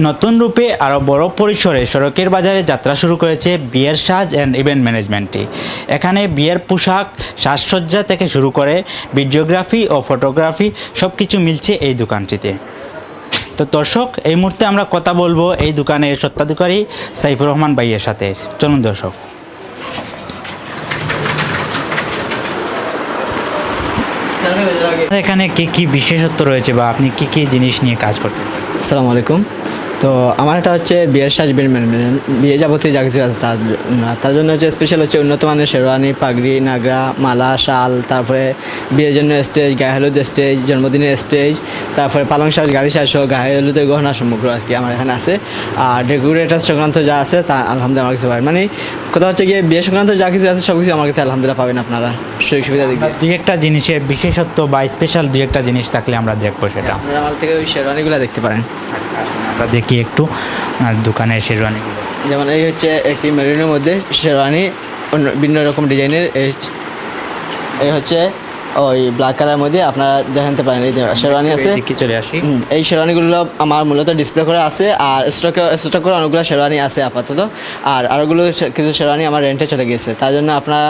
নতুন রূপে আরও বড় পরিসরে সড়কের বাজারে যাত্রা শুরু করেছে বিয়ের সাজ অ্যান্ড ইভেন্ট ম্যানেজমেন্টটি। এখানে বিয়ের পোশাক, সাজসজ্জা থেকে শুরু করে ভিডিওগ্রাফি ও ফটোগ্রাফি সব কিছু মিলছে এই দোকানটিতে। তো দর্শক, এই মুহূর্তে আমরা কথা বলবো এই দোকানের স্বত্বাধিকারী সাইফুর রহমান ভাইয়ের সাথে। চলুন দর্শক। এখানে কি কি বিশেষত্ব রয়েছে বা আপনি কি কি জিনিস নিয়ে কাজ করতেছেন? আসসালামু আলাইকুম। তো আমার এটা হচ্ছে বিয়ের সাজ বিয়ে যাবতীয় যা কিছু আছে তার জন্য হচ্ছে স্পেশাল হচ্ছে উন্নত মানের শেরওয়ানি, পাগড়ি, নাগরা, মালা, শাল, তারপরে বিয়ের জন্য স্টেজ, গায়ে হলুদ স্টেজ, জন্মদিনের স্টেজ, তারপরে পালং সাজ, গাড়ি সাজ সহ গায়ে হলুদের গহনা সমগ্র আর কি আমার এখানে আছে। আর ডেকোরেটার সংক্রান্ত যা আছে তা আলহামদুলিল্লাহ আমার কাছে পাবেন। মানে কথা হচ্ছে গিয়ে বিয়ে সংক্রান্ত যা কিছু আছে সব কিছু আমার কাছে আলহামদুলিল্লাহ পাবেন আপনারা সুযোগ সুবিধা দেখবেন। দুই একটা জিনিসের বিশেষত্ব বা স্পেশাল দুই একটা জিনিস থাকলে আমরা দেখবো সেটা। আপনারা আমার থেকে ওই শেরওয়ানিগুলো দেখতে পারেন। আমরা দেখি একটু দোকানের শেরওয়ানিগুলো। যেমন এই হচ্ছে একটি মেরুনের মধ্যে শেরওয়ানি, অন্য ভিন্ন রকম ডিজাইনের। এই হচ্ছে ওই ব্ল্যাক কালারের মধ্যে আপনারা দেখাতে পারেন এই শেরওয়ানি আছে। চলে আসি। এই শেরওয়ানিগুলো আমার মূলত ডিসপ্লে করে আছে, আর স্টক করে অনেকগুলো শেরওয়ানি আছে আপাতত। আর আরোগুলো কিছু শেরওয়ানি আমার রেন্টে চলে গেছে। তার জন্য আপনারা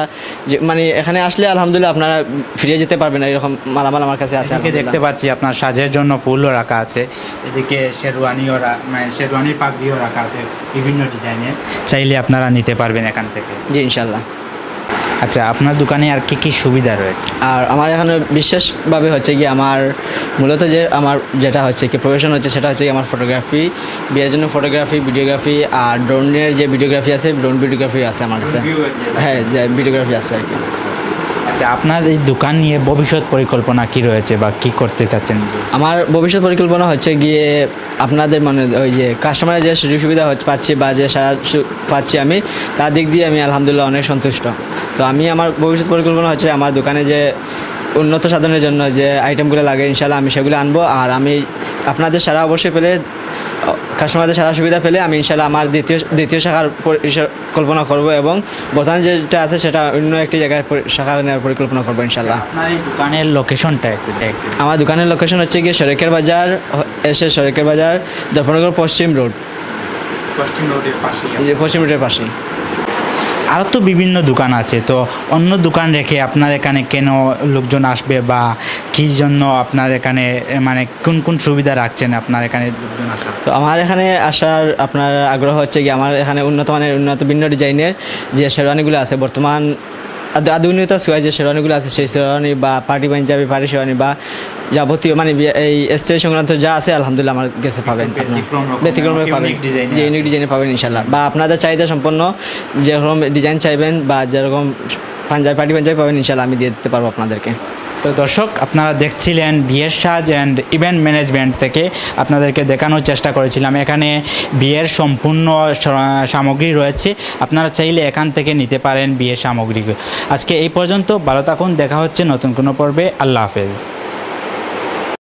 মানে এখানে আসলে আলহামদুলিল্লাহ আপনারা ফিরে যেতে পারবেন। এরকম মালামাল আমার কাছে আছে। দেখতে পাচ্ছি আপনার সাজের জন্য ফুলও রাখা আছে, এদিকে শেরওয়ানিও মানে শেরওয়ানির পাগড়িও রাখা আছে বিভিন্ন ডিজাইনের। চাইলে আপনারা নিতে পারবেন এখান থেকে। জি ইনশাল্লাহ। আচ্ছা, আপনার দোকানে আর কি কি সুবিধা রয়েছে? আর আমার এখানে বিশেষভাবে হচ্ছে কি আমার মূলত যে আমার যেটা হচ্ছে কি প্রফেশন হচ্ছে সেটা হচ্ছে কি আমার ফটোগ্রাফি, বিয়ের জন্য ফটোগ্রাফি, ভিডিওগ্রাফি, আর ড্রোনের যে ভিডিওগ্রাফি আছে ড্রোন ভিডিওগ্রাফি আছে আমার কাছে। হ্যাঁ, যে ভিডিওগ্রাফি আছে আর কি। আচ্ছা, আপনার এই দোকান নিয়ে ভবিষ্যৎ পরিকল্পনা কি রয়েছে বা কি করতে চাচ্ছেন? আমার ভবিষ্যৎ পরিকল্পনা হচ্ছে গিয়ে আপনাদের মানে ওই যে কাস্টমারের যে সুযোগ সুবিধা পাচ্ছি বা যে সারা পাচ্ছি আমি, তার দিক দিয়ে আমি আলহামদুলিল্লাহ অনেক সন্তুষ্ট। তো আমি আমার ভবিষ্যৎ পরিকল্পনা হচ্ছে আমার দোকানে যে উন্নত সাধনের জন্য যে আইটেমগুলো লাগে ইনশাল্লাহ আমি সেগুলো আনবো। আর আমি আপনাদের সারা অবশ্যই পেলে, কাস্টমারদের সারা সুবিধা পেলে আমি ইনশাল্লাহ আমার দ্বিতীয় শাখার পরিকল্পনা করব, এবং বর্তমানে যেটা আছে সেটা অন্য একটি জায়গায় শাখা নেওয়ার পরিকল্পনা করবো ইনশাল্লাহ। আপনার এই দোকানের লোকেশনটা একটু? আমার দোকানের লোকেশন হচ্ছে গিয়ে সরেকের বাজার, সরেকের বাজার, দর্পণনগর পশ্চিম রোড, পশ্চিম রোডের পাশেই। আরও তো বিভিন্ন দোকান আছে, তো অন্য দোকান রেখে আপনার এখানে কেন লোকজন আসবে বা কী জন্য আপনার এখানে মানে কোন কোন সুবিধা রাখছেন আপনার এখানে লোকজন আসার? তো আমার এখানে আসার আপনার আগ্রহ হচ্ছে কি আমার এখানে উন্নত মানের উন্নত ভিন্ন ডিজাইনের যে শেরওয়ানিগুলো আছে, বর্তমান আধুনিকতা ছোঁয়া যে শেরওয়ানিগুলো আছে সেই শেরওয়ানি বা পার্টি পাঞ্জাবি, পার্টি শেরওয়ানি বা যাবতীয় মানে এই স্টেজ সংক্রান্ত যা আছে আলহামদুলিল্লাহ আমার কাছে পাবেন। ব্যতিক্রমে পাবেন, যে ইউনিক ডিজাইনে পাবেন ইনশাল্লাহ। বা আপনাদের চাহিদা সম্পন্ন যেরকম ডিজাইন চাইবেন বা যেরকম পাঞ্জাবি, পার্টি পাঞ্জাবি পাবেন ইনশাল্লাহ আমি দিয়ে দিতে পারবো আপনাদেরকে। তো দর্শক, আপনারা দেখছিলেন বিয়ের সাজ অ্যান্ড ইভেন্ট ম্যানেজমেন্ট থেকে আপনাদেরকে দেখানোর চেষ্টা করেছিলাম। এখানে বিয়ের সম্পূর্ণ সামগ্রী রয়েছে, আপনারা চাইলে এখান থেকে নিতে পারেন বিয়ের সামগ্রী। আজকে এই পর্যন্ত, ভালো থাকুন, দেখা হচ্ছে নতুন কোনো পর্বে। আল্লাহ হাফেজ।